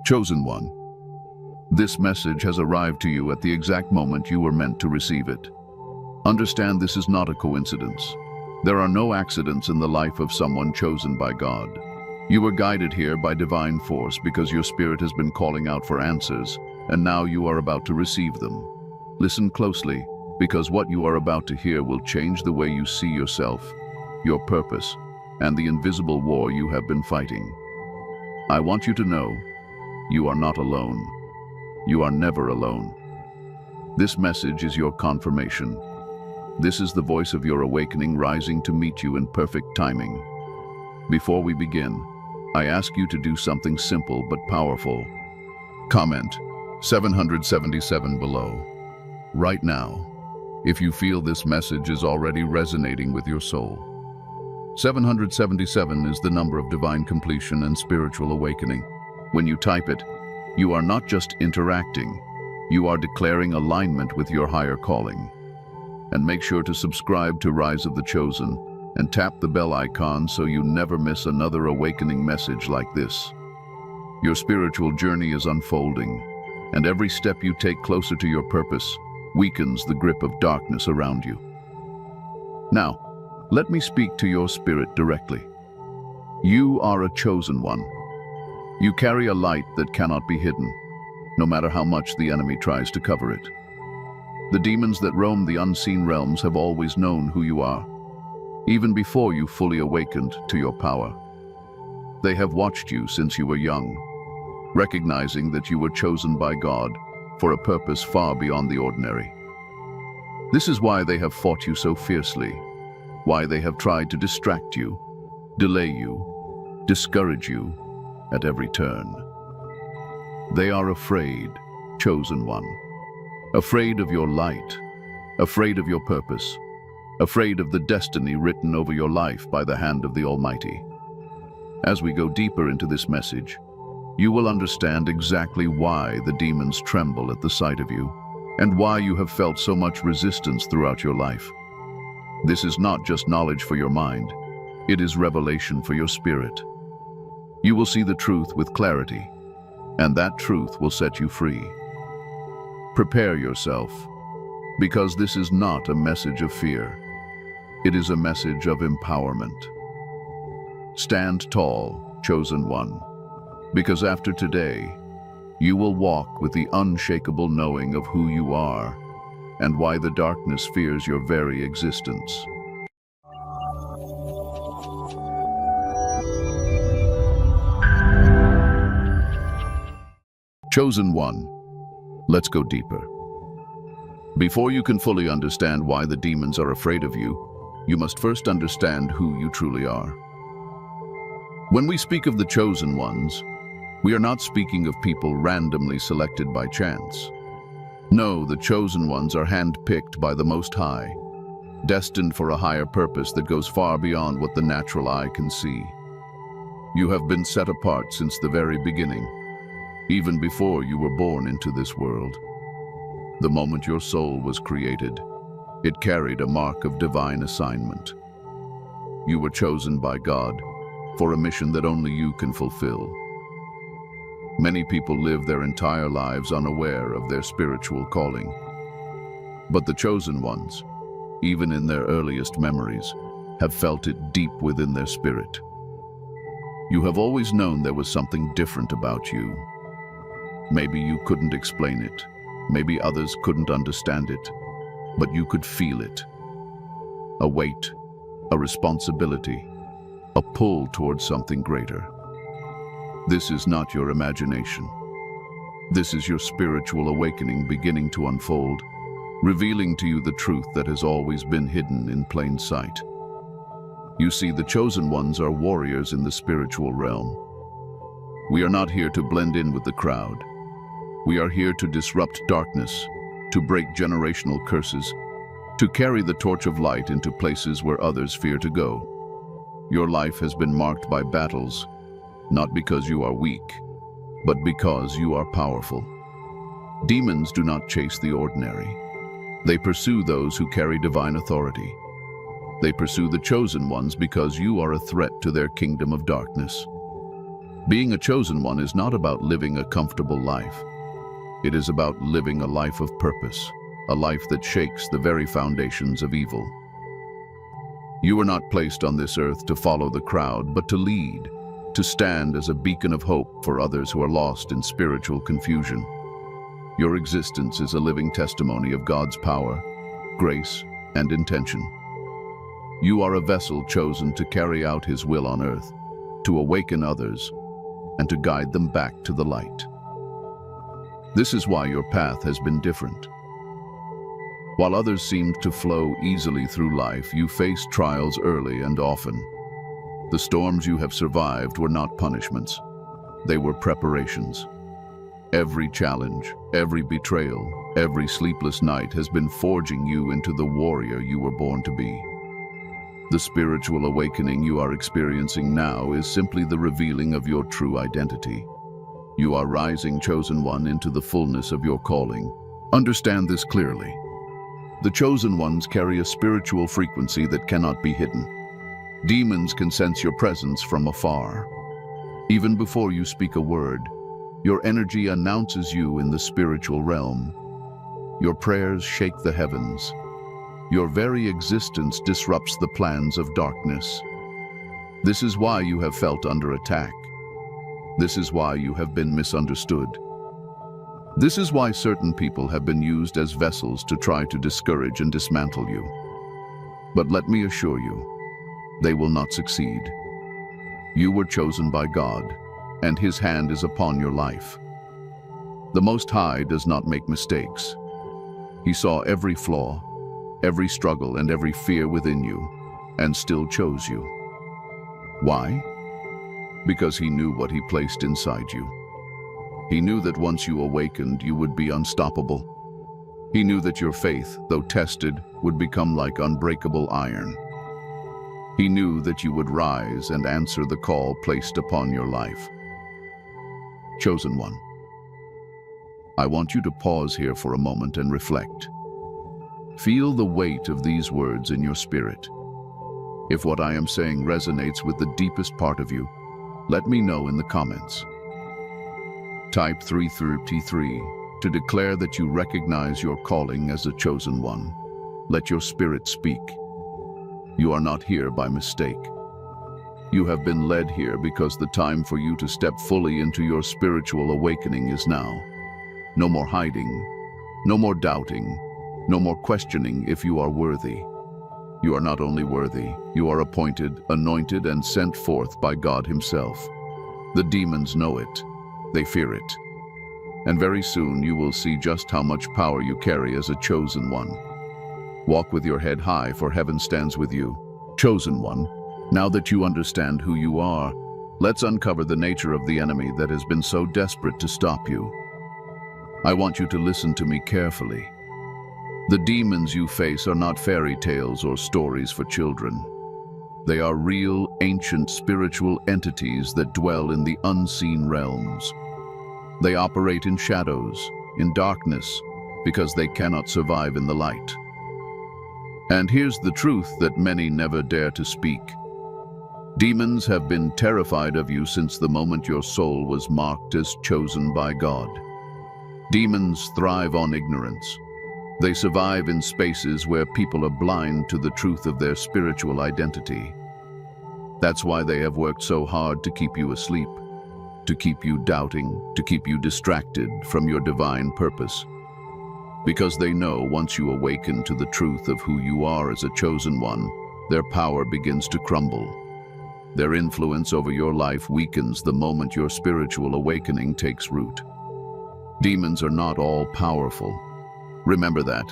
Chosen one, this message has arrived to you at the exact moment you were meant to receive it. Understand this is not a coincidence. There are no accidents in the life of someone chosen by God. You were guided here by divine force because your spirit has been calling out for answers, and now you are about to receive them. Listen closely, because what you are about to hear will change the way you see yourself, your purpose, and the invisible war you have been fighting. I want you to know, you are not alone. You are never alone. This message is your confirmation. This is the voice of your awakening rising to meet you in perfect timing. Before we begin, I ask you to do something simple but powerful. Comment 777 below. Right now, if you feel this message is already resonating with your soul. 777 is the number of divine completion and spiritual awakening. When you type it, you are not just interacting, you are declaring alignment with your higher calling. And make sure to subscribe to Rise of the Chosen and tap the bell icon so you never miss another awakening message like this. Your spiritual journey is unfolding, and every step you take closer to your purpose weakens the grip of darkness around you. Now, let me speak to your spirit directly. You are a chosen one. You carry a light that cannot be hidden, no matter how much the enemy tries to cover it. The demons that roam the unseen realms have always known who you are, even before you fully awakened to your power. They have watched you since you were young, recognizing that you were chosen by God for a purpose far beyond the ordinary. This is why they have fought you so fiercely, why they have tried to distract you, delay you, discourage you at every turn. They are afraid, chosen one, afraid of your light, afraid of your purpose, afraid of the destiny written over your life by the hand of the Almighty. As we go deeper into this message, you will understand exactly why the demons tremble at the sight of you and why you have felt so much resistance throughout your life. This is not just knowledge for your mind, it is revelation for your spirit. You will see the truth with clarity, and that truth will set you free. Prepare yourself, because this is not a message of fear. It is a message of empowerment. Stand tall, chosen one, because after today, you will walk with the unshakable knowing of who you are and why the darkness fears your very existence. Chosen one, let's go deeper. Before you can fully understand why the demons are afraid of you, you must first understand who you truly are. When we speak of the chosen ones, we are not speaking of people randomly selected by chance. No, the chosen ones are hand-picked by the Most High, destined for a higher purpose that goes far beyond what the natural eye can see. You have been set apart since the very beginning, even before you were born into this world. The moment your soul was created, it carried a mark of divine assignment. You were chosen by God for a mission that only you can fulfill. Many people live their entire lives unaware of their spiritual calling. But the chosen ones, even in their earliest memories, have felt it deep within their spirit. You have always known there was something different about you. Maybe you couldn't explain it, maybe others couldn't understand it, but you could feel it. A weight, a responsibility, a pull towards something greater. This is not your imagination. This is your spiritual awakening beginning to unfold, revealing to you the truth that has always been hidden in plain sight. You see, the chosen ones are warriors in the spiritual realm. We are not here to blend in with the crowd. We are here to disrupt darkness, to break generational curses, to carry the torch of light into places where others fear to go. Your life has been marked by battles, not because you are weak, but because you are powerful. Demons do not chase the ordinary. They pursue those who carry divine authority. They pursue the chosen ones because you are a threat to their kingdom of darkness. Being a chosen one is not about living a comfortable life. It is about living a life of purpose, a life that shakes the very foundations of evil. You were not placed on this earth to follow the crowd, but to lead, to stand as a beacon of hope for others who are lost in spiritual confusion. Your existence is a living testimony of God's power, grace, and intention. You are a vessel chosen to carry out His will on earth, to awaken others, and to guide them back to the light. This is why your path has been different. While others seemed to flow easily through life, you faced trials early and often. The storms you have survived were not punishments. They were preparations. Every challenge, every betrayal, every sleepless night has been forging you into the warrior you were born to be. The spiritual awakening you are experiencing now is simply the revealing of your true identity. You are rising, chosen one, into the fullness of your calling. Understand this clearly. The chosen ones carry a spiritual frequency that cannot be hidden. Demons can sense your presence from afar. Even before you speak a word, your energy announces you in the spiritual realm. Your prayers shake the heavens. Your very existence disrupts the plans of darkness. This is why you have felt under attack. This is why you have been misunderstood. This is why certain people have been used as vessels to try to discourage and dismantle you. But let me assure you, they will not succeed. You were chosen by God, and His hand is upon your life. The Most High does not make mistakes. He saw every flaw, every struggle, and every fear within you, and still chose you. Why? Because He knew what He placed inside you. He knew that once you awakened, you would be unstoppable. He knew that your faith, though tested, would become like unbreakable iron. He knew that you would rise and answer the call placed upon your life. Chosen one, I want you to pause here for a moment and reflect. Feel the weight of these words in your spirit. If what I am saying resonates with the deepest part of you, let me know in the comments. Type 333 to declare that you recognize your calling as a chosen one. Let your spirit speak. You are not here by mistake. You have been led here because the time for you to step fully into your spiritual awakening is now. No more hiding, no more doubting, no more questioning if you are worthy. You are not only worthy, you are appointed, anointed, and sent forth by God Himself. The demons know it. They fear it. And very soon you will see just how much power you carry as a chosen one. Walk with your head high, for heaven stands with you. Chosen one, now that you understand who you are, let's uncover the nature of the enemy that has been so desperate to stop you. I want you to listen to me carefully. The demons you face are not fairy tales or stories for children. They are real, ancient spiritual entities that dwell in the unseen realms. They operate in shadows, in darkness, because they cannot survive in the light. And here's the truth that many never dare to speak. Demons have been terrified of you since the moment your soul was marked as chosen by God. Demons thrive on ignorance. They survive in spaces where people are blind to the truth of their spiritual identity. That's why they have worked so hard to keep you asleep, to keep you doubting, to keep you distracted from your divine purpose. Because they know once you awaken to the truth of who you are as a chosen one, their power begins to crumble. Their influence over your life weakens the moment your spiritual awakening takes root. Demons are not all powerful. Remember that.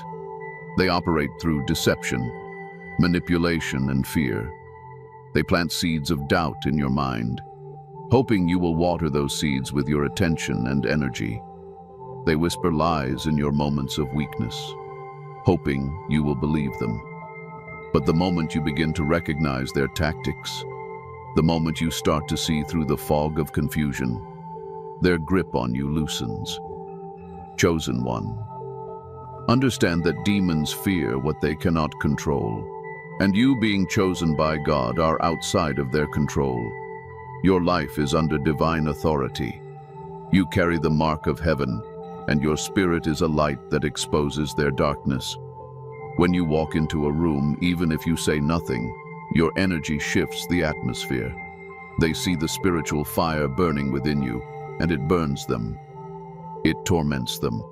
They operate through deception, manipulation, and fear. They plant seeds of doubt in your mind, hoping you will water those seeds with your attention and energy. They whisper lies in your moments of weakness, hoping you will believe them. But the moment you begin to recognize their tactics, the moment you start to see through the fog of confusion, their grip on you loosens. Chosen one, understand that demons fear what they cannot control, and you being chosen by God are outside of their control. Your life is under divine authority. You carry the mark of heaven, and your spirit is a light that exposes their darkness. When you walk into a room, even if you say nothing, your energy shifts the atmosphere. They see the spiritual fire burning within you, and it burns them. It torments them.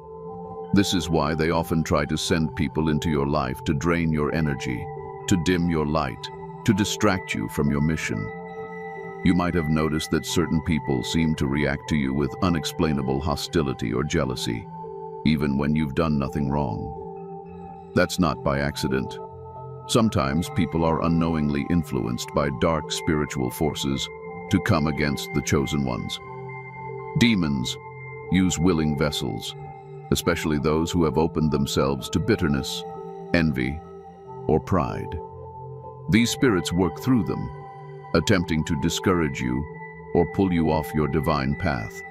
This is why they often try to send people into your life to drain your energy, to dim your light, to distract you from your mission. You might have noticed that certain people seem to react to you with unexplainable hostility or jealousy, even when you've done nothing wrong. That's not by accident. Sometimes people are unknowingly influenced by dark spiritual forces to come against the chosen ones. Demons use willing vessels, especially those who have opened themselves to bitterness, envy, or pride. These spirits work through them, attempting to discourage you or pull you off your divine path.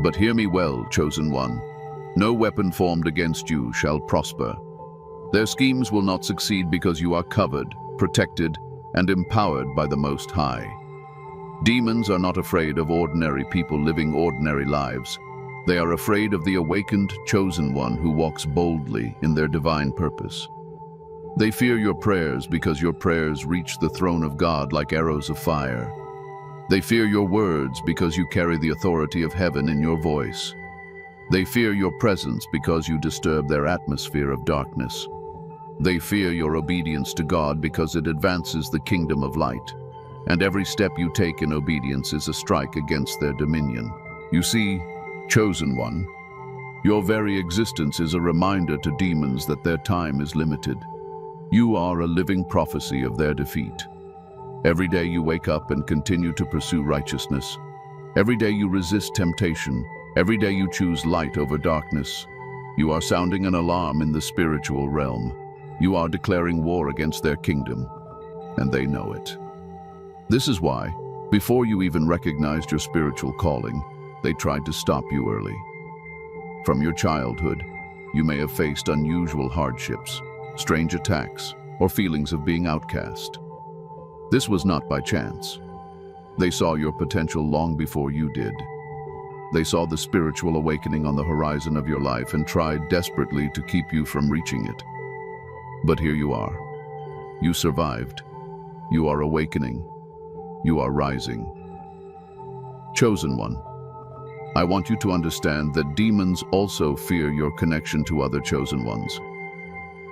But hear me well, chosen one. No weapon formed against you shall prosper. Their schemes will not succeed because you are covered, protected, and empowered by the Most High. Demons are not afraid of ordinary people living ordinary lives. They are afraid of the awakened, chosen one who walks boldly in their divine purpose. They fear your prayers because your prayers reach the throne of God like arrows of fire. They fear your words because you carry the authority of heaven in your voice. They fear your presence because you disturb their atmosphere of darkness. They fear your obedience to God because it advances the kingdom of light. And every step you take in obedience is a strike against their dominion. You see, chosen one, your very existence is a reminder to demons that their time is limited. You are a living prophecy of their defeat. Every day you wake up and continue to pursue righteousness. Every day you resist temptation. Every day you choose light over darkness. You are sounding an alarm in the spiritual realm. You are declaring war against their kingdom, and they know it. This is why, before you even recognized your spiritual calling, they tried to stop you early. From your childhood, you may have faced unusual hardships, strange attacks, or feelings of being outcast. This was not by chance. They saw your potential long before you did. They saw the spiritual awakening on the horizon of your life and tried desperately to keep you from reaching it. But here you are. You survived. You are awakening. You are rising. Chosen one, I want you to understand that demons also fear your connection to other chosen ones.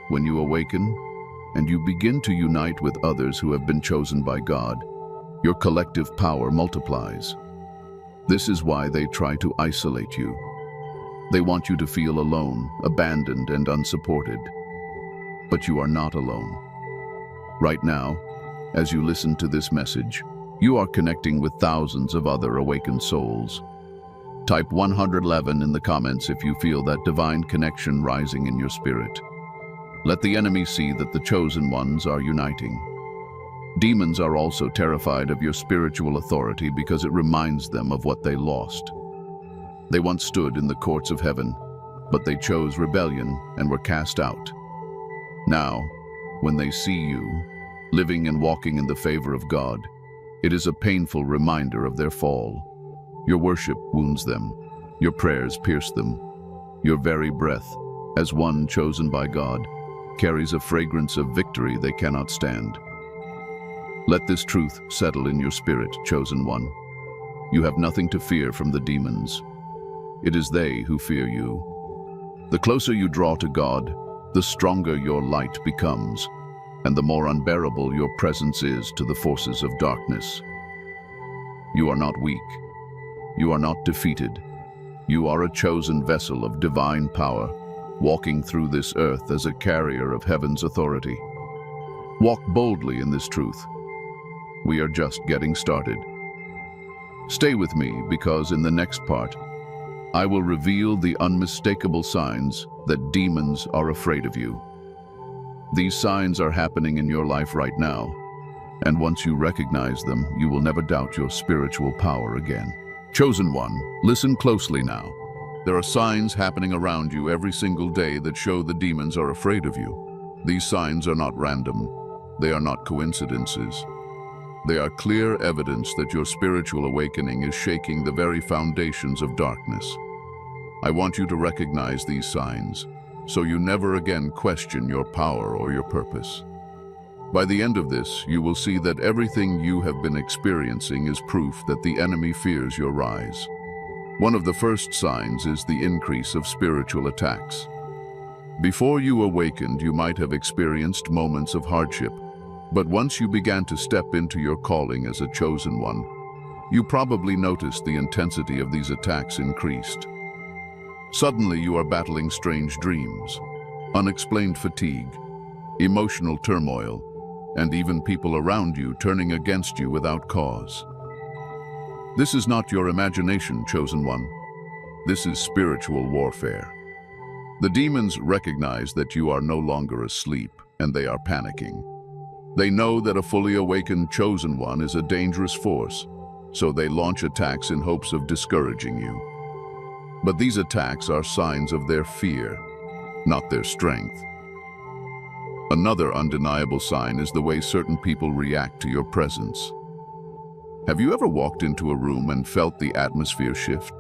When you awaken and you begin to unite with others who have been chosen by God, your collective power multiplies. This is why they try to isolate you. They want you to feel alone, abandoned, and unsupported. But you are not alone. Right now, as you listen to this message, you are connecting with thousands of other awakened souls. Type 111 in the comments if you feel that divine connection rising in your spirit. Let the enemy see that the chosen ones are uniting. Demons are also terrified of your spiritual authority because it reminds them of what they lost. They once stood in the courts of heaven, but they chose rebellion and were cast out. Now, when they see you, living and walking in the favor of God, it is a painful reminder of their fall. Your worship wounds them. Your prayers pierce them. Your very breath, as one chosen by God, carries a fragrance of victory they cannot stand. Let this truth settle in your spirit, chosen one. You have nothing to fear from the demons. It is they who fear you. The closer you draw to God, the stronger your light becomes, and the more unbearable your presence is to the forces of darkness. You are not weak. You are not defeated. You are a chosen vessel of divine power, walking through this earth as a carrier of heaven's authority. Walk boldly in this truth. We are just getting started. Stay with me because in the next part, I will reveal the unmistakable signs that demons are afraid of you. These signs are happening in your life right now, and once you recognize them, you will never doubt your spiritual power again. Chosen one, listen closely now. There are signs happening around you every single day that show the demons are afraid of you. These signs are not random. They are not coincidences. They are clear evidence that your spiritual awakening is shaking the very foundations of darkness. I want you to recognize these signs, so you never again question your power or your purpose. By the end of this, you will see that everything you have been experiencing is proof that the enemy fears your rise. One of the first signs is the increase of spiritual attacks. Before you awakened, you might have experienced moments of hardship, but once you began to step into your calling as a chosen one, you probably noticed the intensity of these attacks increased. Suddenly, you are battling strange dreams, unexplained fatigue, emotional turmoil, and even people around you turning against you without cause. This is not your imagination, chosen one. This is spiritual warfare. The demons recognize that you are no longer asleep, and they are panicking. They know that a fully awakened chosen one is a dangerous force, so they launch attacks in hopes of discouraging you. But these attacks are signs of their fear, not their strength. Another undeniable sign is the way certain people react to your presence. Have you ever walked into a room and felt the atmosphere shift?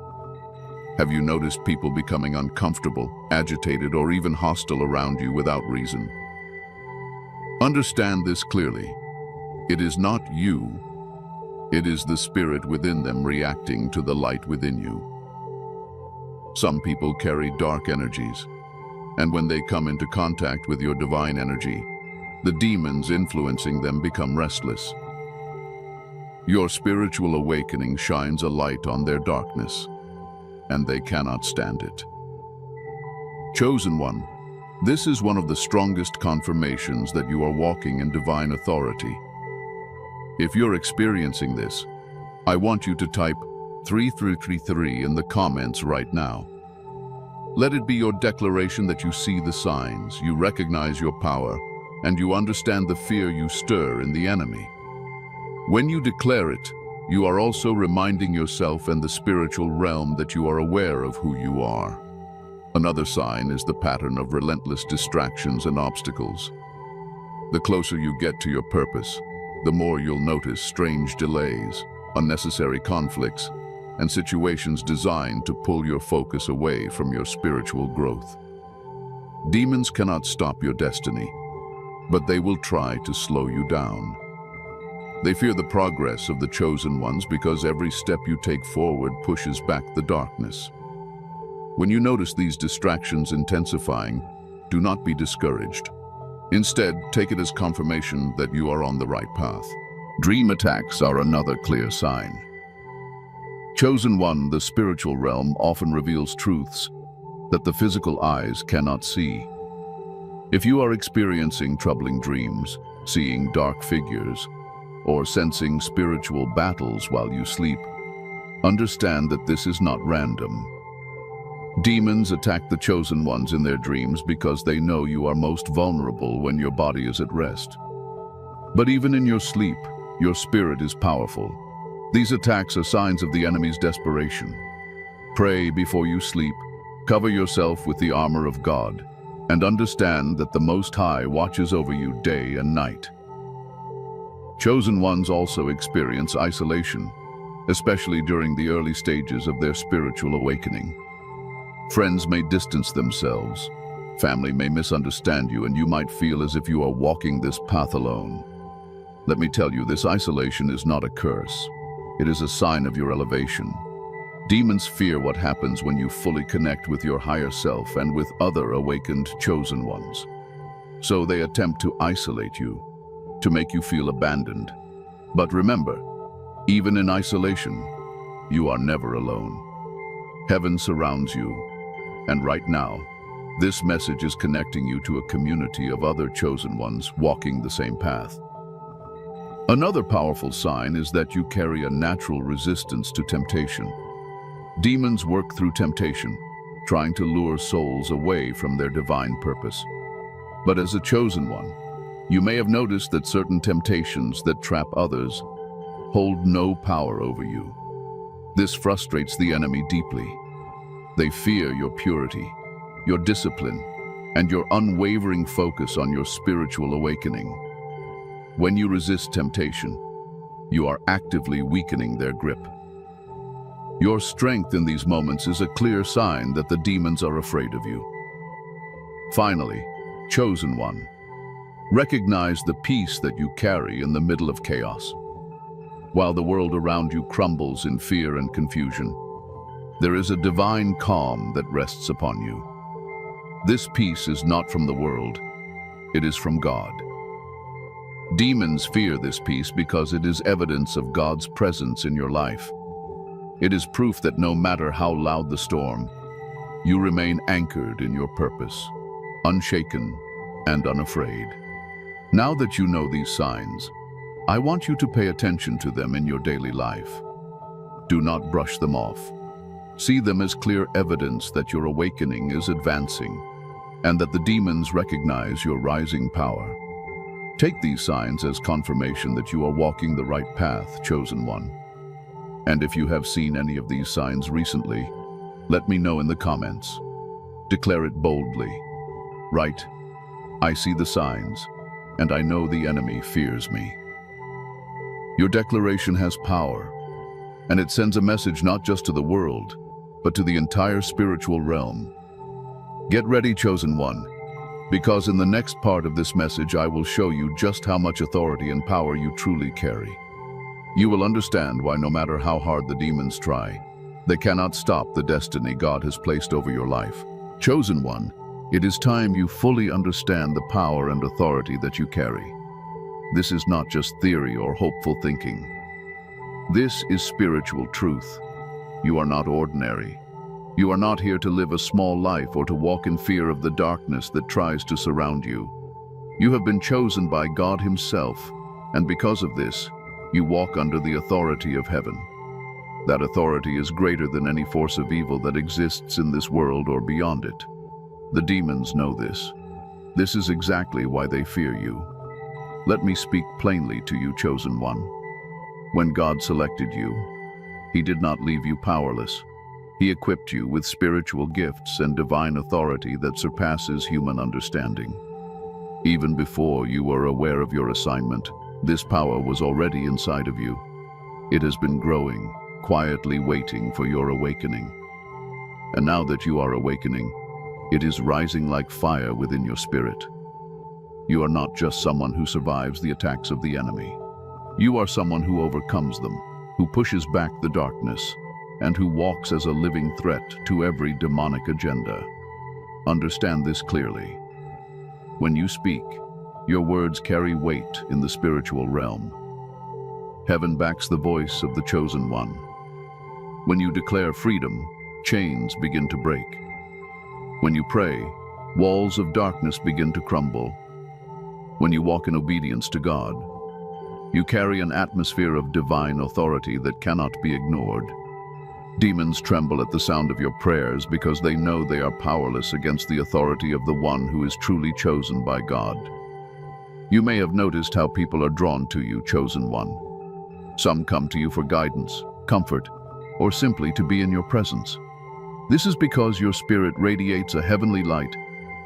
Have you noticed people becoming uncomfortable, agitated, or even hostile around you without reason? Understand this clearly. It is not you. It is the spirit within them reacting to the light within you. Some people carry dark energies, and when they come into contact with your divine energy, the demons influencing them become restless. Your spiritual awakening shines a light on their darkness, and they cannot stand it. Chosen one, this is one of the strongest confirmations that you are walking in divine authority. If you're experiencing this, I want you to type 3333 in the comments right now. Let it be your declaration that you see the signs, you recognize your power, and you understand the fear you stir in the enemy. When you declare it, you are also reminding yourself and the spiritual realm that you are aware of who you are. Another sign is the pattern of relentless distractions and obstacles. The closer you get to your purpose, the more you'll notice strange delays, unnecessary conflicts, and situations designed to pull your focus away from your spiritual growth. Demons cannot stop your destiny, but they will try to slow you down. They fear the progress of the chosen ones because every step you take forward pushes back the darkness. When you notice these distractions intensifying, do not be discouraged. Instead, take it as confirmation that you are on the right path. Dream attacks are another clear sign. Chosen one, the spiritual realm often reveals truths that the physical eyes cannot see. If you are experiencing troubling dreams, seeing dark figures, or sensing spiritual battles while you sleep, understand that this is not random. Demons attack the chosen ones in their dreams because they know you are most vulnerable when your body is at rest. But even in your sleep, your spirit is powerful. These attacks are signs of the enemy's desperation. Pray before you sleep, cover yourself with the armor of God, and understand that the Most High watches over you day and night. Chosen ones also experience isolation, especially during the early stages of their spiritual awakening. Friends may distance themselves, family may misunderstand you, and you might feel as if you are walking this path alone. Let me tell you, this isolation is not a curse. It is a sign of your elevation. Demons fear what happens when you fully connect with your higher self and with other awakened chosen ones. So they attempt to isolate you, to make you feel abandoned. But remember, even in isolation, you are never alone. Heaven surrounds you, and right now, this message is connecting you to a community of other chosen ones walking the same path. Another powerful sign is that you carry a natural resistance to temptation. Demons work through temptation, trying to lure souls away from their divine purpose. But as a chosen one, you may have noticed that certain temptations that trap others hold no power over you. This frustrates the enemy deeply. They fear your purity, your discipline, and your unwavering focus on your spiritual awakening. When you resist temptation, you are actively weakening their grip. Your strength in these moments is a clear sign that the demons are afraid of you. Finally, chosen one, recognize the peace that you carry in the middle of chaos. While the world around you crumbles in fear and confusion, there is a divine calm that rests upon you. This peace is not from the world, it is from God. Demons fear this peace because it is evidence of God's presence in your life. It is proof that no matter how loud the storm, you remain anchored in your purpose, unshaken and unafraid. Now that you know these signs, I want you to pay attention to them in your daily life. Do not brush them off. See them as clear evidence that your awakening is advancing and that the demons recognize your rising power. Take these signs as confirmation that you are walking the right path, chosen one. And if you have seen any of these signs recently, let me know in the comments. Declare it boldly. Write, I see the signs, and I know the enemy fears me. Your declaration has power, and it sends a message not just to the world, but to the entire spiritual realm. Get ready, chosen one, because in the next part of this message I will show you just how much authority and power you truly carry. You will understand why no matter how hard the demons try, they cannot stop the destiny God has placed over your life. Chosen one, it is time you fully understand the power and authority that you carry. This is not just theory or hopeful thinking. This is spiritual truth. You are not ordinary. You are not here to live a small life or to walk in fear of the darkness that tries to surround you. You have been chosen by God Himself, and because of this, you walk under the authority of heaven. That authority is greater than any force of evil that exists in this world or beyond it. The demons know this. This is exactly why they fear you. Let me speak plainly to you, chosen one. When God selected you, He did not leave you powerless. He equipped you with spiritual gifts and divine authority that surpasses human understanding. Even before you were aware of your assignment, this power was already inside of you. It has been growing, quietly waiting for your awakening. And now that you are awakening, it is rising like fire within your spirit. You are not just someone who survives the attacks of the enemy. You are someone who overcomes them, who pushes back the darkness, and who walks as a living threat to every demonic agenda. Understand this clearly. When you speak, your words carry weight in the spiritual realm. Heaven backs the voice of the chosen one. When you declare freedom, chains begin to break. When you pray, walls of darkness begin to crumble. When you walk in obedience to God, you carry an atmosphere of divine authority that cannot be ignored. Demons tremble at the sound of your prayers because they know they are powerless against the authority of the one who is truly chosen by God. You may have noticed how people are drawn to you, chosen one. Some come to you for guidance, comfort, or simply to be in your presence. This is because your spirit radiates a heavenly light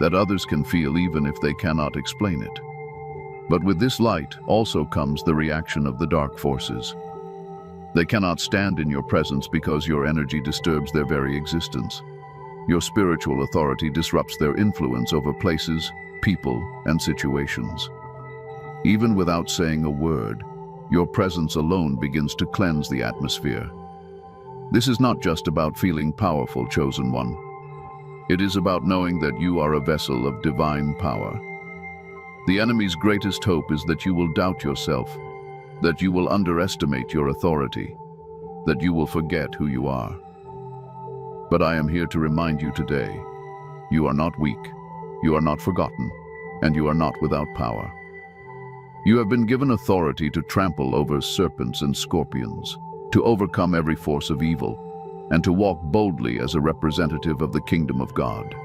that others can feel even if they cannot explain it. But with this light also comes the reaction of the dark forces. They cannot stand in your presence because your energy disturbs their very existence. Your spiritual authority disrupts their influence over places, people, and situations. Even without saying a word, your presence alone begins to cleanse the atmosphere. This is not just about feeling powerful, chosen one. It is about knowing that you are a vessel of divine power. The enemy's greatest hope is that you will doubt yourself, that you will underestimate your authority, that you will forget who you are. But I am here to remind you today, you are not weak, you are not forgotten, and you are not without power. You have been given authority to trample over serpents and scorpions, to overcome every force of evil, and to walk boldly as a representative of the kingdom of God.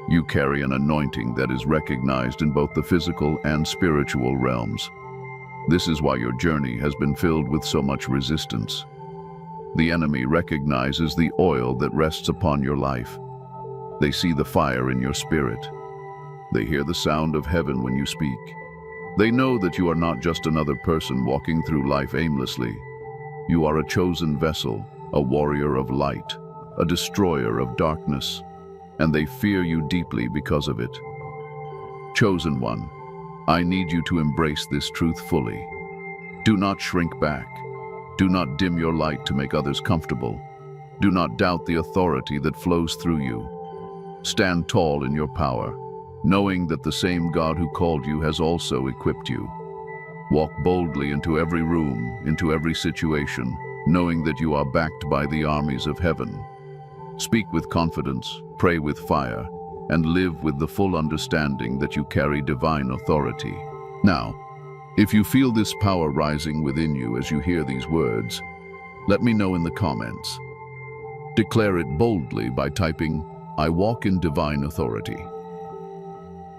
You carry an anointing that is recognized in both the physical and spiritual realms. This is why your journey has been filled with so much resistance. The enemy recognizes the oil that rests upon your life. They see the fire in your spirit. They hear the sound of heaven when you speak. They know that you are not just another person walking through life aimlessly. You are a chosen vessel, a warrior of light, a destroyer of darkness, and they fear you deeply because of it. Chosen one, I need you to embrace this truth fully. Do not shrink back. Do not dim your light to make others comfortable. Do not doubt the authority that flows through you. Stand tall in your power, knowing that the same God who called you has also equipped you. Walk boldly into every room, into every situation, knowing that you are backed by the armies of heaven. Speak with confidence, pray with fire, and live with the full understanding that you carry divine authority. Now, if you feel this power rising within you as you hear these words, let me know in the comments. Declare it boldly by typing, "I walk in divine authority."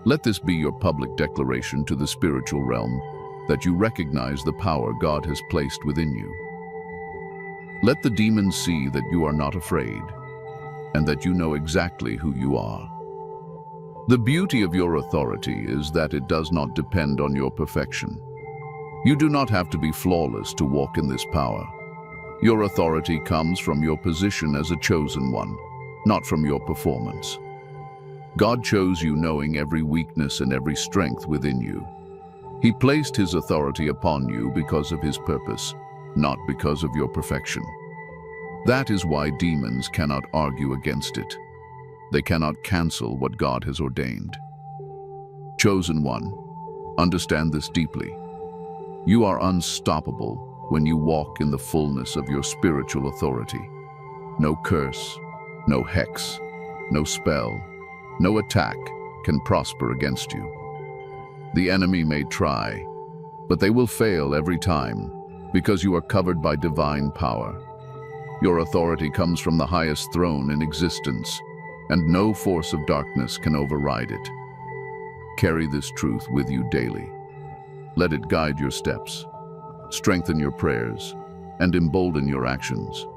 Let this be your public declaration to the spiritual realm that you recognize the power God has placed within you. Let the demons see that you are not afraid and that you know exactly who you are. The beauty of your authority is that it does not depend on your perfection. You do not have to be flawless to walk in this power. Your authority comes from your position as a chosen one, not from your performance. God chose you knowing every weakness and every strength within you. He placed his authority upon you because of his purpose, not because of your perfection. That is why demons cannot argue against it. They cannot cancel what God has ordained. Chosen one, understand this deeply. You are unstoppable when you walk in the fullness of your spiritual authority. No curse, no hex, no spell, no attack can prosper against you. The enemy may try, but they will fail every time because you are covered by divine power. Your authority comes from the highest throne in existence, and no force of darkness can override it. Carry this truth with you daily. Let it guide your steps, strengthen your prayers, and embolden your actions.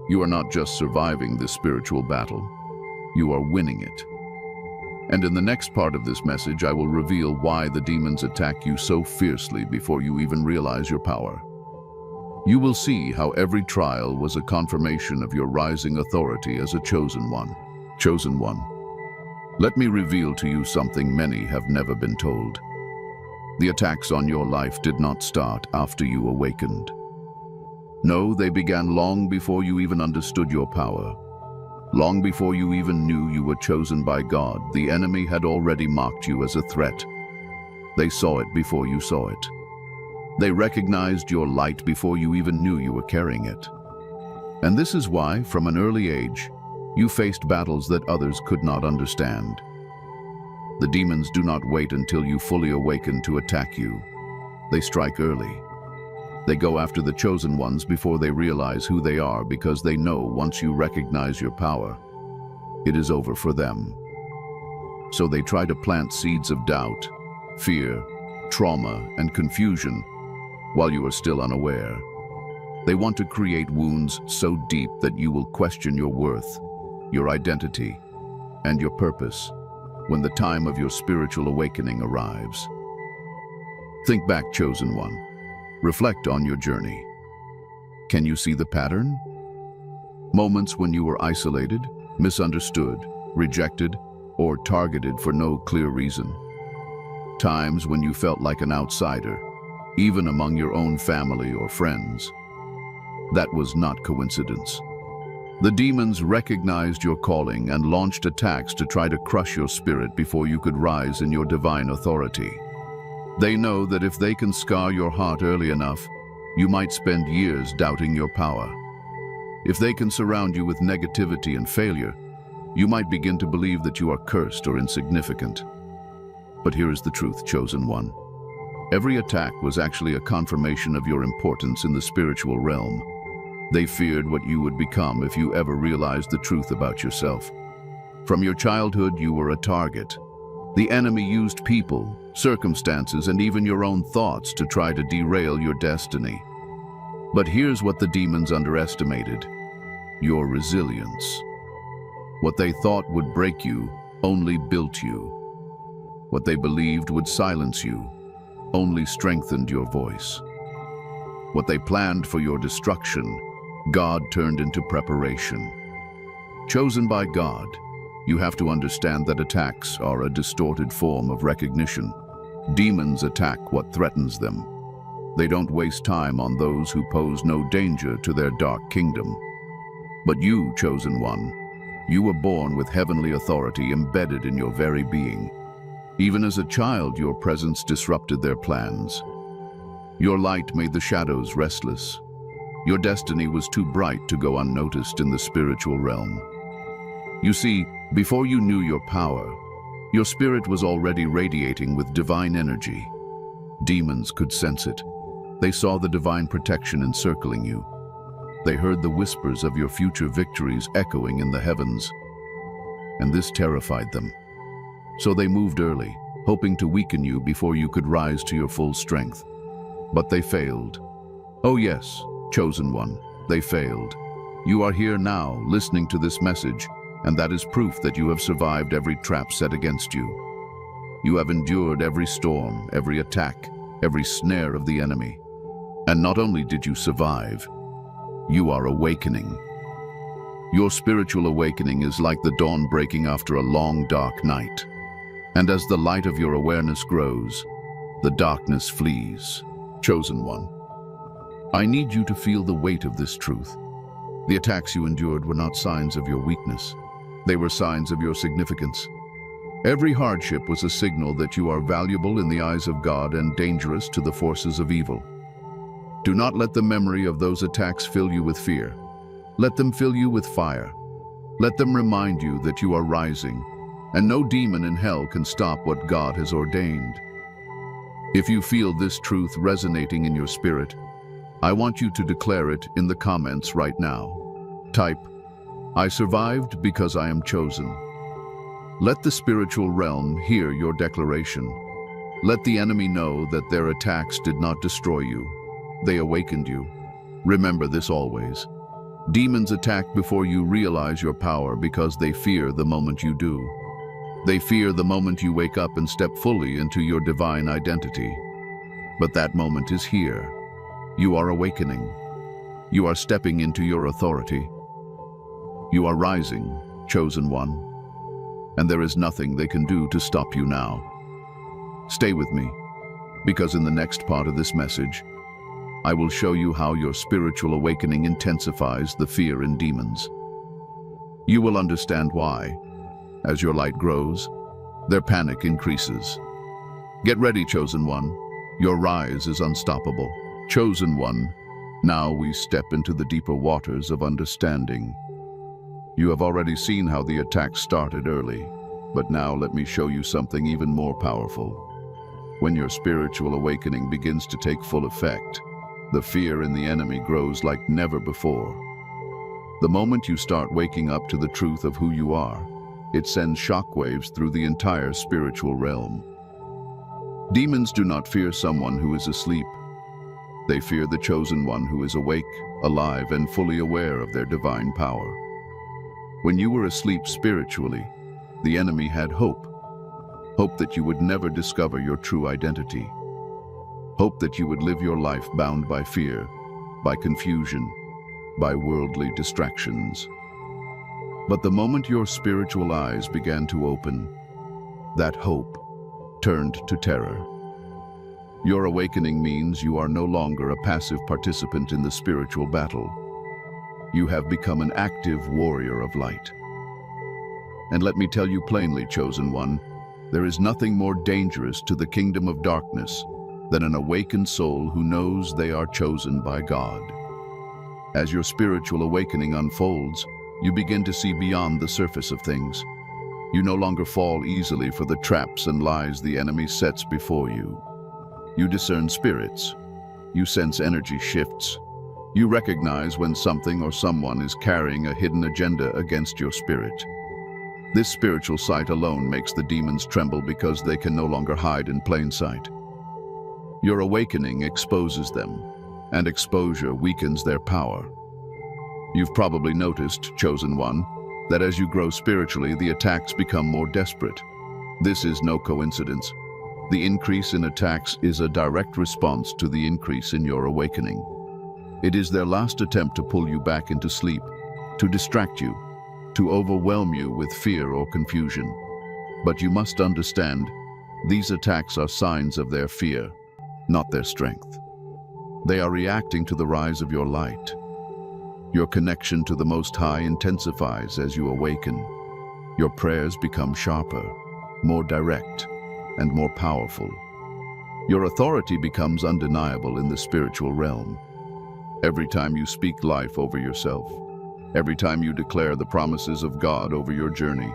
You are not just surviving this spiritual battle, you are winning it. And in the next part of this message, I will reveal why the demons attack you so fiercely before you even realize your power. You will see how every trial was a confirmation of your rising authority as a chosen one. Chosen one, let me reveal to you something many have never been told. The attacks on your life did not start after you awakened. No, they began long before you even understood your power. Long before you even knew you were chosen by God, the enemy had already marked you as a threat. They saw it before you saw it. They recognized your light before you even knew you were carrying it. And this is why, from an early age, you faced battles that others could not understand. The demons do not wait until you fully awaken to attack you. They strike early. They go after the chosen ones before they realize who they are, because they know once you recognize your power, it is over for them. So they try to plant seeds of doubt, fear, trauma, and confusion while you are still unaware. They want to create wounds so deep that you will question your worth, your identity, and your purpose when the time of your spiritual awakening arrives. Think back, chosen one. Reflect on your journey. Can you see the pattern? Moments when you were isolated, misunderstood, rejected, or targeted for no clear reason. Times when you felt like an outsider, even among your own family or friends. That was not coincidence. The demons recognized your calling and launched attacks to try to crush your spirit before you could rise in your divine authority. They know that if they can scar your heart early enough, you might spend years doubting your power. If they can surround you with negativity and failure, you might begin to believe that you are cursed or insignificant. But here is the truth, chosen one. Every attack was actually a confirmation of your importance in the spiritual realm. They feared what you would become if you ever realized the truth about yourself. From your childhood, you were a target. The enemy used people, circumstances, and even your own thoughts to try to derail your destiny. But here's what the demons underestimated: your resilience. What they thought would break you only built you. What they believed would silence you only strengthened your voice. What they planned for your destruction, God turned into preparation. Chosen by God, you have to understand that attacks are a distorted form of recognition. Demons attack what threatens them. They don't waste time on those who pose no danger to their dark kingdom. But you, chosen one, you were born with heavenly authority embedded in your very being. Even as a child, your presence disrupted their plans. Your light made the shadows restless. Your destiny was too bright to go unnoticed in the spiritual realm. You see, before you knew your power, your spirit was already radiating with divine energy. Demons could sense it. They saw the divine protection encircling you. They heard the whispers of your future victories echoing in the heavens. And this terrified them. So they moved early, hoping to weaken you before you could rise to your full strength. But they failed. Oh yes, chosen one, they failed. You are here now, listening to this message, and that is proof that you have survived every trap set against you. You have endured every storm, every attack, every snare of the enemy. And not only did you survive, you are awakening. Your spiritual awakening is like the dawn breaking after a long, dark night. And as the light of your awareness grows, the darkness flees. Chosen one, I need you to feel the weight of this truth. The attacks you endured were not signs of your weakness. They were signs of your significance. Every hardship was a signal that you are valuable in the eyes of God and dangerous to the forces of evil. Do not let the memory of those attacks fill you with fear. Let them fill you with fire. Let them remind you that you are rising, and no demon in hell can stop what God has ordained. If you feel this truth resonating in your spirit, I want you to declare it in the comments right now. Type, I survived because I am chosen. Let the spiritual realm hear your declaration. Let the enemy know that their attacks did not destroy you. They awakened you. Remember this always. Demons attack before you realize your power because they fear the moment you do. They fear the moment you wake up and step fully into your divine identity. But that moment is here. You are awakening. You are stepping into your authority. You are rising, chosen one. And there is nothing they can do to stop you now. Stay with me, because in the next part of this message, I will show you how your spiritual awakening intensifies the fear in demons. You will understand why. As your light grows, their panic increases. Get ready, chosen one. Your rise is unstoppable. Chosen one, now we step into the deeper waters of understanding. You have already seen how the attack started early, but now let me show you something even more powerful. When your spiritual awakening begins to take full effect, the fear in the enemy grows like never before. The moment you start waking up to the truth of who you are, it sends shockwaves through the entire spiritual realm. Demons do not fear someone who is asleep. They fear the chosen one who is awake, alive, and fully aware of their divine power. When you were asleep spiritually, the enemy had hope. Hope that you would never discover your true identity. Hope that you would live your life bound by fear, by confusion, by worldly distractions. But the moment your spiritual eyes began to open, that hope turned to terror. Your awakening means you are no longer a passive participant in the spiritual battle. You have become an active warrior of light. And let me tell you plainly, chosen one, there is nothing more dangerous to the kingdom of darkness than an awakened soul who knows they are chosen by God. As your spiritual awakening unfolds, you begin to see beyond the surface of things. You no longer fall easily for the traps and lies the enemy sets before you. You discern spirits. You sense energy shifts. You recognize when something or someone is carrying a hidden agenda against your spirit. This spiritual sight alone makes the demons tremble because they can no longer hide in plain sight. Your awakening exposes them, and exposure weakens their power. You've probably noticed, chosen one, that as you grow spiritually, the attacks become more desperate. This is no coincidence. The increase in attacks is a direct response to the increase in your awakening. It is their last attempt to pull you back into sleep, to distract you, to overwhelm you with fear or confusion. But you must understand, these attacks are signs of their fear, not their strength. They are reacting to the rise of your light. Your connection to the Most High intensifies as you awaken. Your prayers become sharper, more direct, and more powerful. Your authority becomes undeniable in the spiritual realm. Every time you speak life over yourself, every time you declare the promises of God over your journey,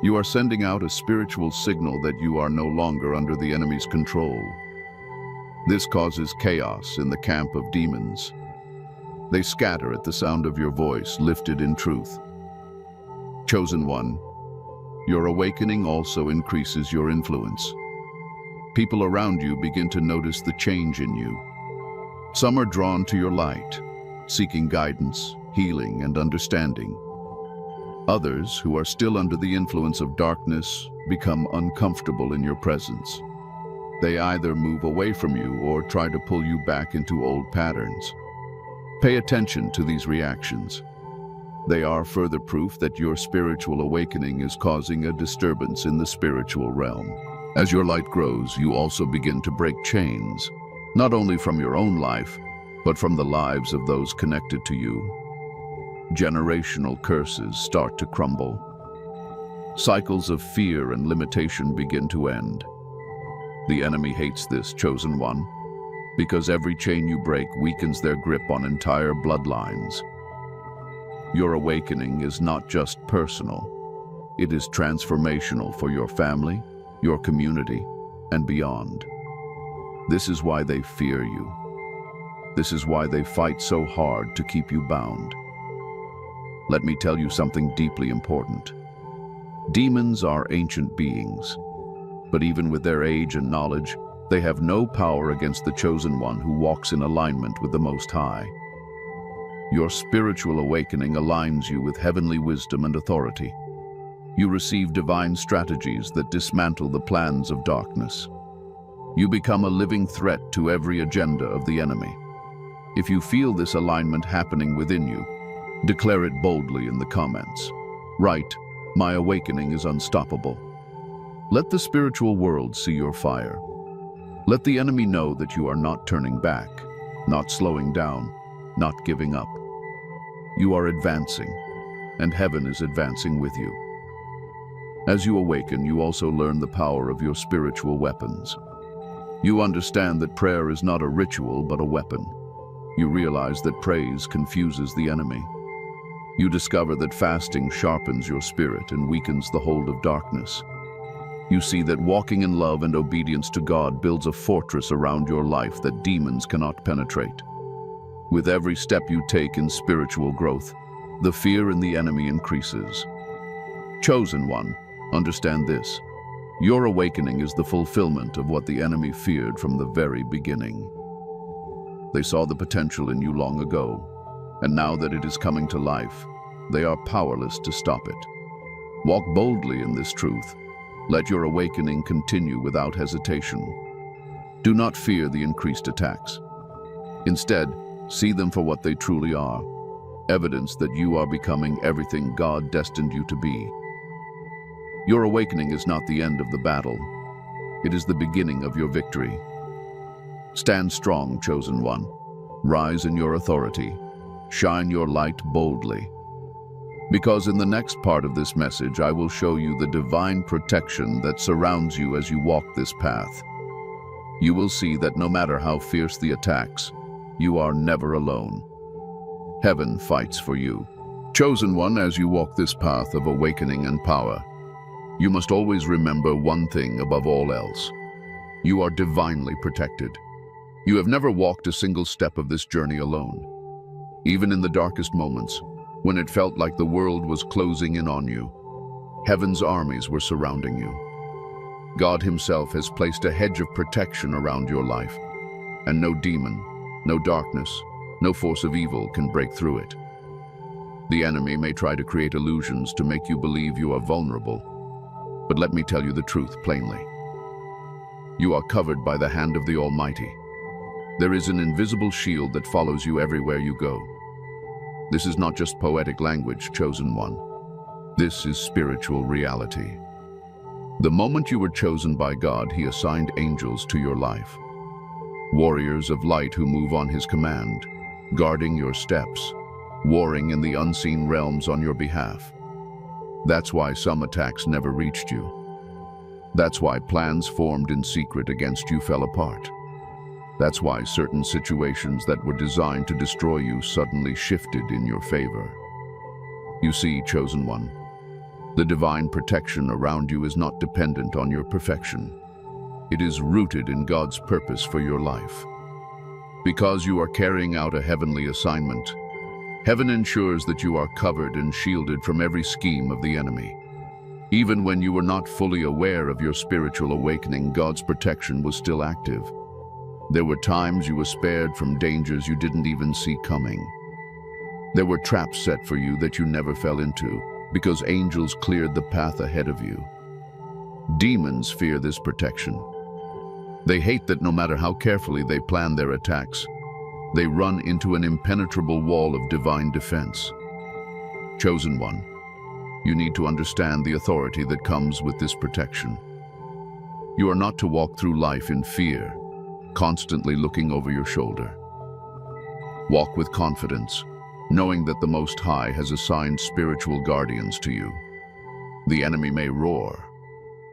you are sending out a spiritual signal that you are no longer under the enemy's control. This causes chaos in the camp of demons. They scatter at the sound of your voice lifted in truth. Chosen one, your awakening also increases your influence. People around you begin to notice the change in you. Some are drawn to your light, seeking guidance, healing, and understanding. Others, who are still under the influence of darkness, become uncomfortable in your presence. They either move away from you or try to pull you back into old patterns. Pay attention to these reactions. They are further proof that your spiritual awakening is causing a disturbance in the spiritual realm. As your light grows, you also begin to break chains, not only from your own life, but from the lives of those connected to you. Generational curses start to crumble. Cycles of fear and limitation begin to end. The enemy hates this, chosen one, because every chain you break weakens their grip on entire bloodlines. Your awakening is not just personal. It is transformational for your family, your community, and beyond. This is why they fear you. This is why they fight so hard to keep you bound. Let me tell you something deeply important. Demons are ancient beings, but even with their age and knowledge, they have no power against the chosen one who walks in alignment with the Most High. Your spiritual awakening aligns you with heavenly wisdom and authority. You receive divine strategies that dismantle the plans of darkness. You become a living threat to every agenda of the enemy. If you feel this alignment happening within you, declare it boldly in the comments. Write, "My awakening is unstoppable." Let the spiritual world see your fire. Let the enemy know that you are not turning back, not slowing down, not giving up. You are advancing, and heaven is advancing with you. As you awaken, you also learn the power of your spiritual weapons. You understand that prayer is not a ritual, but a weapon. You realize that praise confuses the enemy. You discover that fasting sharpens your spirit and weakens the hold of darkness. You see that walking in love and obedience to God builds a fortress around your life that demons cannot penetrate. With every step you take in spiritual growth, the fear in the enemy increases. Chosen one, understand this. Your awakening is the fulfillment of what the enemy feared from the very beginning. They saw the potential in you long ago, and now that it is coming to life, they are powerless to stop it. Walk boldly in this truth. Let your awakening continue without hesitation. Do not fear the increased attacks. Instead, see them for what they truly are, evidence that you are becoming everything God destined you to be. Your awakening is not the end of the battle. It is the beginning of your victory. Stand strong, chosen one. Rise in your authority. Shine your light boldly. Because in the next part of this message, I will show you the divine protection that surrounds you as you walk this path. You will see that no matter how fierce the attacks, you are never alone. Heaven fights for you. Chosen one, as you walk this path of awakening and power, you must always remember one thing above all else. You are divinely protected. You have never walked a single step of this journey alone. Even in the darkest moments, when it felt like the world was closing in on you, heaven's armies were surrounding you. God himself has placed a hedge of protection around your life, and no demon, no darkness, no force of evil can break through it. The enemy may try to create illusions to make you believe you are vulnerable, but let me tell you the truth plainly. You are covered by the hand of the Almighty. There is an invisible shield that follows you everywhere you go. This is not just poetic language, chosen one. This is spiritual reality. The moment you were chosen by God, He assigned angels to your life. Warriors of light who move on His command, guarding your steps, warring in the unseen realms on your behalf. That's why some attacks never reached you. That's why plans formed in secret against you fell apart. That's why certain situations that were designed to destroy you suddenly shifted in your favor. You see, chosen one, the divine protection around you is not dependent on your perfection. It is rooted in God's purpose for your life. Because you are carrying out a heavenly assignment, heaven ensures that you are covered and shielded from every scheme of the enemy. Even when you were not fully aware of your spiritual awakening, God's protection was still active. There were times you were spared from dangers you didn't even see coming. There were traps set for you that you never fell into, because angels cleared the path ahead of you. Demons fear this protection. They hate that no matter how carefully they plan their attacks, they run into an impenetrable wall of divine defense. Chosen one, you need to understand the authority that comes with this protection. You are not to walk through life in fear, constantly looking over your shoulder. Walk with confidence, knowing that the Most High has assigned spiritual guardians to you. The enemy may roar,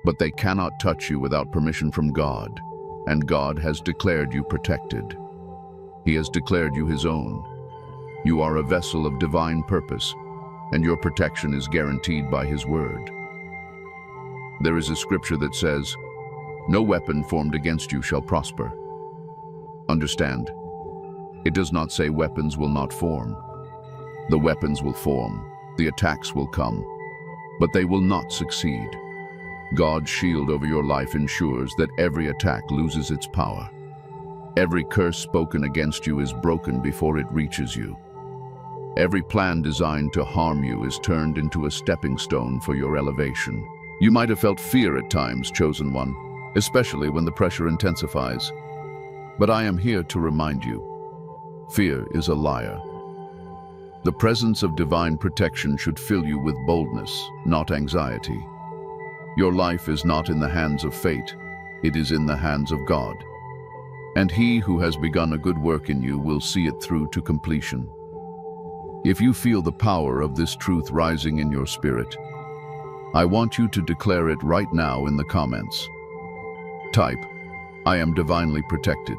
but they cannot touch you without permission from God, and God has declared you protected. He has declared you His own. You are a vessel of divine purpose, and your protection is guaranteed by His word. There is a scripture that says, "No weapon formed against you shall prosper." Understand, it does not say weapons will not form. The weapons will form, the attacks will come, but they will not succeed. God's shield over your life ensures that every attack loses its power. Every curse spoken against you is broken before it reaches you. Every plan designed to harm you is turned into a stepping stone for your elevation. You might have felt fear at times, chosen one, especially when the pressure intensifies. But I am here to remind you, fear is a liar. The presence of divine protection should fill you with boldness, not anxiety. Your life is not in the hands of fate, it is in the hands of God. And He who has begun a good work in you will see it through to completion. If you feel the power of this truth rising in your spirit, I want you to declare it right now in the comments. Type, "I am divinely protected."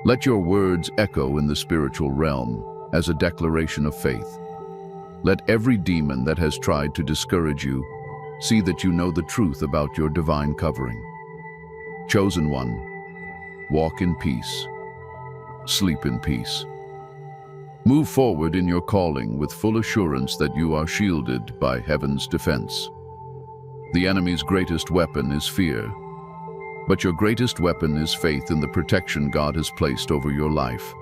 Let your words echo in the spiritual realm as a declaration of faith. Let every demon that has tried to discourage you see that you know the truth about your divine covering. Chosen one, walk in peace. Sleep in peace. Move forward in your calling with full assurance that you are shielded by heaven's defense. The enemy's greatest weapon is fear, but your greatest weapon is faith in the protection God has placed over your life.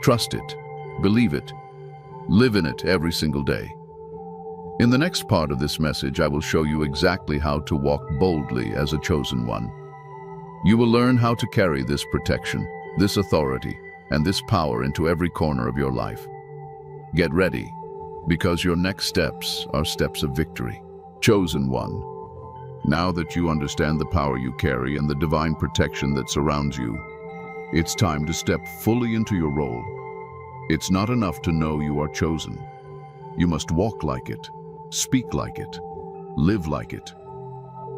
Trust it, believe it, live in it every single day. In the next part of this message, I will show you exactly how to walk boldly as a chosen one. You will learn how to carry this protection, this authority, and this power into every corner of your life. Get ready, because your next steps are steps of victory. Chosen one, now that you understand the power you carry and the divine protection that surrounds you, it's time to step fully into your role. It's not enough to know you are chosen. You must walk like it, speak like it, live like it.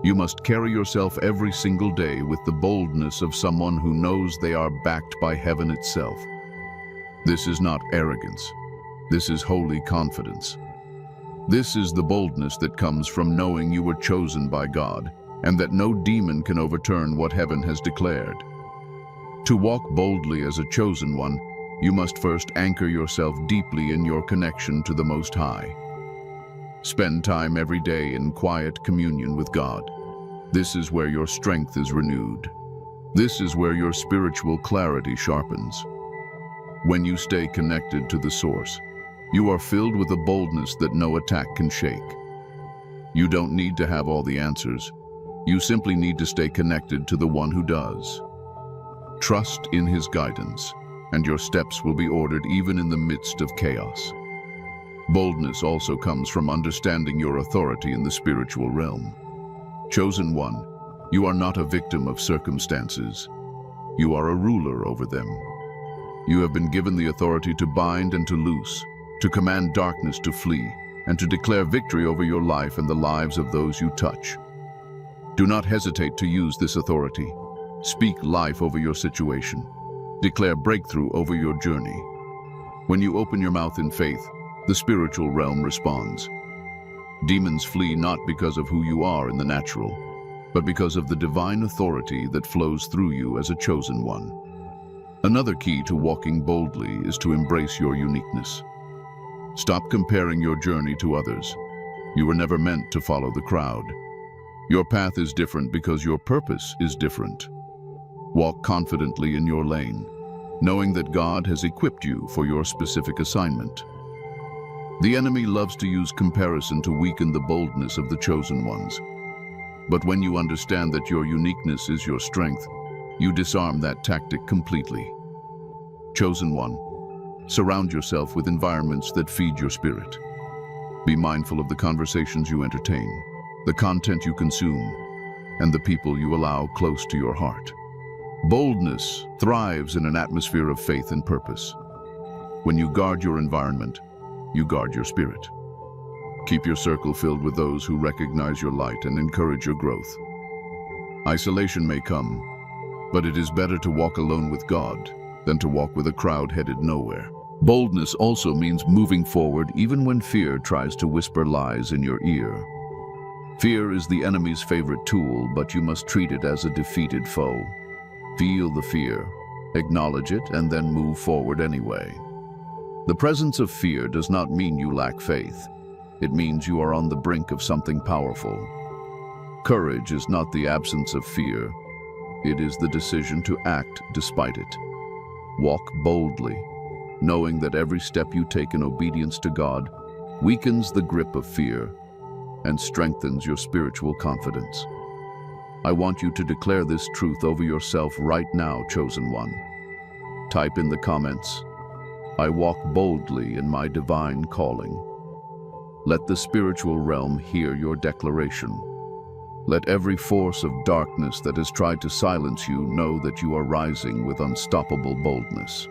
You must carry yourself every single day with the boldness of someone who knows they are backed by heaven itself. This is not arrogance. This is holy confidence. This is the boldness that comes from knowing you were chosen by God and that no demon can overturn what heaven has declared. To walk boldly as a chosen one, you must first anchor yourself deeply in your connection to the Most High. Spend time every day in quiet communion with God. This is where your strength is renewed. This is where your spiritual clarity sharpens. When you stay connected to the source, you are filled with a boldness that no attack can shake. You don't need to have all the answers. You simply need to stay connected to the one who does. Trust in his guidance, and your steps will be ordered even in the midst of chaos. Boldness also comes from understanding your authority in the spiritual realm. Chosen one, you are not a victim of circumstances. You are a ruler over them. You have been given the authority to bind and to loose, to command darkness to flee, and to declare victory over your life and the lives of those you touch. Do not hesitate to use this authority. Speak life over your situation. Declare breakthrough over your journey. When you open your mouth in faith, the spiritual realm responds. Demons flee not because of who you are in the natural, but because of the divine authority that flows through you as a chosen one. Another key to walking boldly is to embrace your uniqueness. Stop comparing your journey to others. You were never meant to follow the crowd. Your path is different because your purpose is different. Walk confidently in your lane, knowing that God has equipped you for your specific assignment. The enemy loves to use comparison to weaken the boldness of the chosen ones. But when you understand that your uniqueness is your strength, you disarm that tactic completely. Chosen one, surround yourself with environments that feed your spirit. Be mindful of the conversations you entertain, the content you consume, and the people you allow close to your heart. Boldness thrives in an atmosphere of faith and purpose. When you guard your environment, you guard your spirit. Keep your circle filled with those who recognize your light and encourage your growth. Isolation may come, but it is better to walk alone with God than to walk with a crowd headed nowhere. Boldness also means moving forward even when fear tries to whisper lies in your ear. Fear is the enemy's favorite tool, but you must treat it as a defeated foe. Feel the fear, acknowledge it, and then move forward anyway. The presence of fear does not mean you lack faith. It means you are on the brink of something powerful. Courage is not the absence of fear. It is the decision to act despite it. Walk boldly, knowing that every step you take in obedience to God weakens the grip of fear and strengthens your spiritual confidence. I want you to declare this truth over yourself right now, chosen one. Type in the comments, "I walk boldly in my divine calling." Let the spiritual realm hear your declaration. Let every force of darkness that has tried to silence you know that you are rising with unstoppable boldness.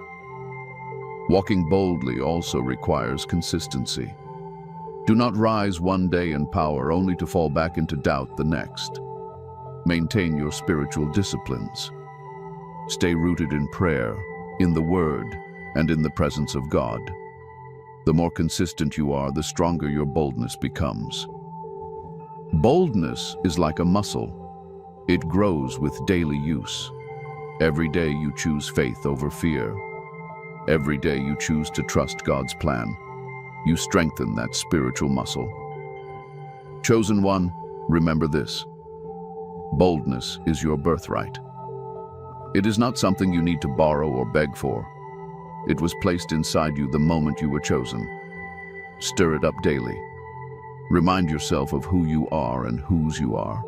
Walking boldly also requires consistency. Do not rise one day in power only to fall back into doubt the next. Maintain your spiritual disciplines. Stay rooted in prayer, in the Word, and in the presence of God. The more consistent you are, the stronger your boldness becomes. Boldness is like a muscle. It grows with daily use. Every day you choose faith over fear. Every day you choose to trust God's plan. You strengthen that spiritual muscle. Chosen one, remember this. Boldness is your birthright. It is not something you need to borrow or beg for. It was placed inside you the moment you were chosen. Stir it up daily. Remind yourself of who you are and whose you are.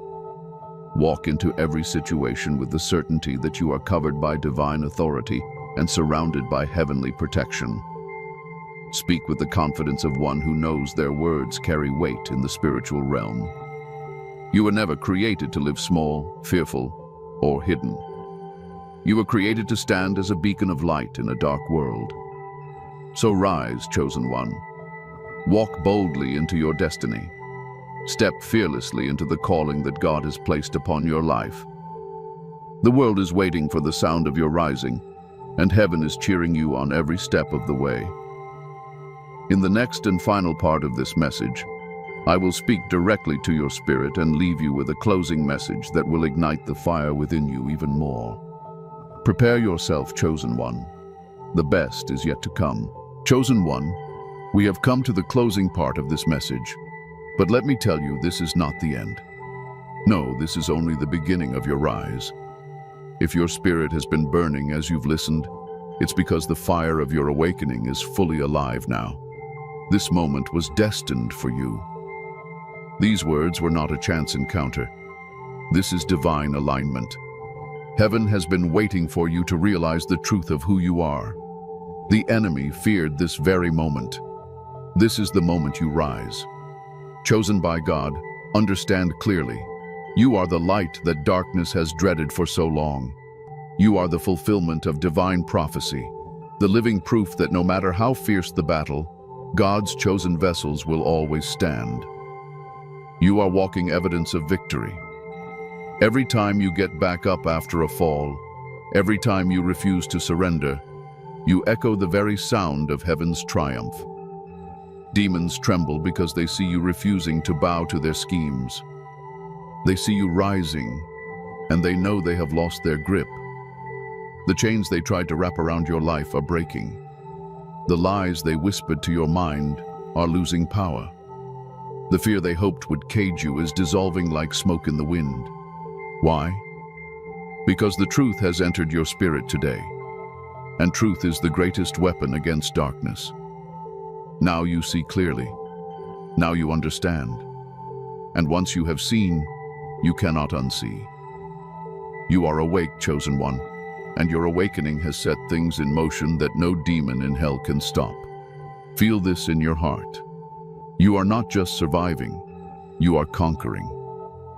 Walk into every situation with the certainty that you are covered by divine authority and surrounded by heavenly protection. Speak with the confidence of one who knows their words carry weight in the spiritual realm. You were never created to live small, fearful, or hidden. You were created to stand as a beacon of light in a dark world. So rise, chosen one. Walk boldly into your destiny. Step fearlessly into the calling that God has placed upon your life. The world is waiting for the sound of your rising, and heaven is cheering you on every step of the way. In the next and final part of this message, I will speak directly to your spirit and leave you with a closing message that will ignite the fire within you even more. Prepare yourself, chosen one. The best is yet to come. Chosen one, we have come to the closing part of this message, but let me tell you, this is not the end. No, this is only the beginning of your rise. If your spirit has been burning as you've listened, it's because the fire of your awakening is fully alive now. This moment was destined for you. These words were not a chance encounter. This is divine alignment. Heaven has been waiting for you to realize the truth of who you are. The enemy feared this very moment. This is the moment you rise. Chosen by God, understand clearly. You are the light that darkness has dreaded for so long. You are the fulfillment of divine prophecy, the living proof that no matter how fierce the battle, God's chosen vessels will always stand. You are walking evidence of victory. Every time you get back up after a fall, every time you refuse to surrender, you echo the very sound of heaven's triumph. Demons tremble because they see you refusing to bow to their schemes. They see you rising, and they know they have lost their grip. The chains they tried to wrap around your life are breaking. The lies they whispered to your mind are losing power. The fear they hoped would cage you is dissolving like smoke in the wind. Why? Because the truth has entered your spirit today, and truth is the greatest weapon against darkness. Now you see clearly. Now you understand. And once you have seen, you cannot unsee. You are awake, chosen one, and your awakening has set things in motion that no demon in hell can stop. Feel this in your heart. You are not just surviving, you are conquering.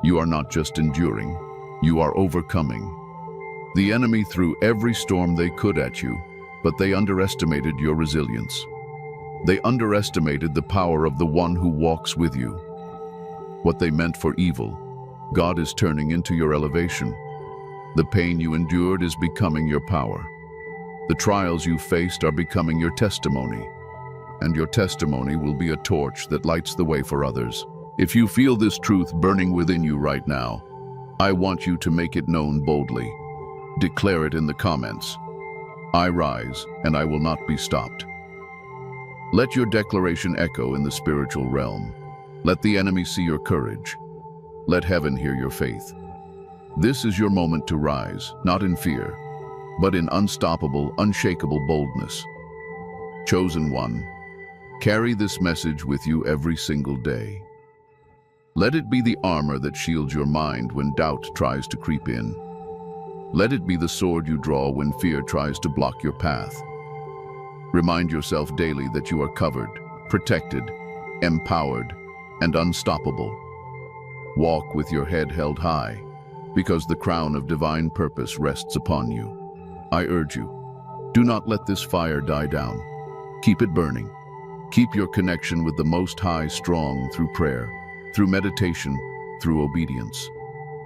You are not just enduring, you are overcoming. The enemy threw every storm they could at you, but they underestimated your resilience. They underestimated the power of the one who walks with you. What they meant for evil, God is turning into your elevation. The pain you endured is becoming your power. The trials you faced are becoming your testimony, and your testimony will be a torch that lights the way for others. If you feel this truth burning within you right now, I want you to make it known boldly. Declare it in the comments. I rise, and I will not be stopped. Let your declaration echo in the spiritual realm. Let the enemy see your courage. Let heaven hear your faith. This is your moment to rise, not in fear, but in unstoppable, unshakable boldness. Chosen one, carry this message with you every single day. Let it be the armor that shields your mind when doubt tries to creep in. Let it be the sword you draw when fear tries to block your path. Remind yourself daily that you are covered, protected, empowered, and unstoppable. Walk with your head held high, because the crown of divine purpose rests upon you. I urge you, do not let this fire die down. Keep it burning. Keep your connection with the Most High strong through prayer, through meditation, through obedience.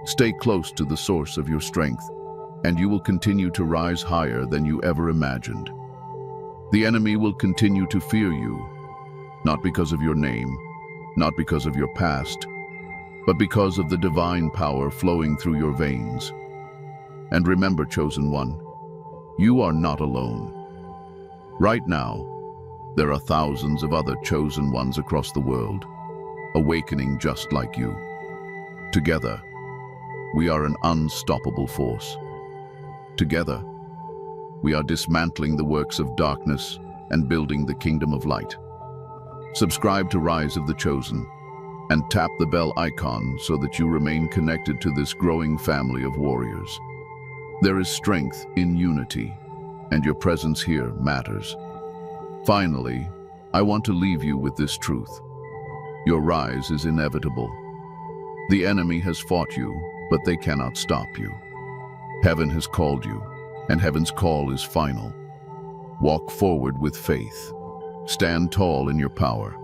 Stay close to the source of your strength, and you will continue to rise higher than you ever imagined. The enemy will continue to fear you, not because of your name, not because of your past, but because of the divine power flowing through your veins. And remember, chosen one, you are not alone. Right now, there are thousands of other chosen ones across the world, awakening just like you. Together, we are an unstoppable force. Together, we are dismantling the works of darkness and building the kingdom of light. Subscribe to Rise of the Chosen and tap the bell icon so that you remain connected to this growing family of warriors. There is strength in unity, and your presence here matters. Finally, I want to leave you with this truth. Your rise is inevitable. The enemy has fought you, but they cannot stop you. Heaven has called you, and heaven's call is final. Walk forward with faith. Stand tall in your power.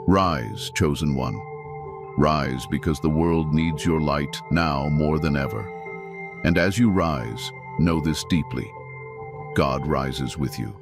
Rise, chosen one. Rise because the world needs your light now more than ever. And as you rise, know this deeply. God rises with you.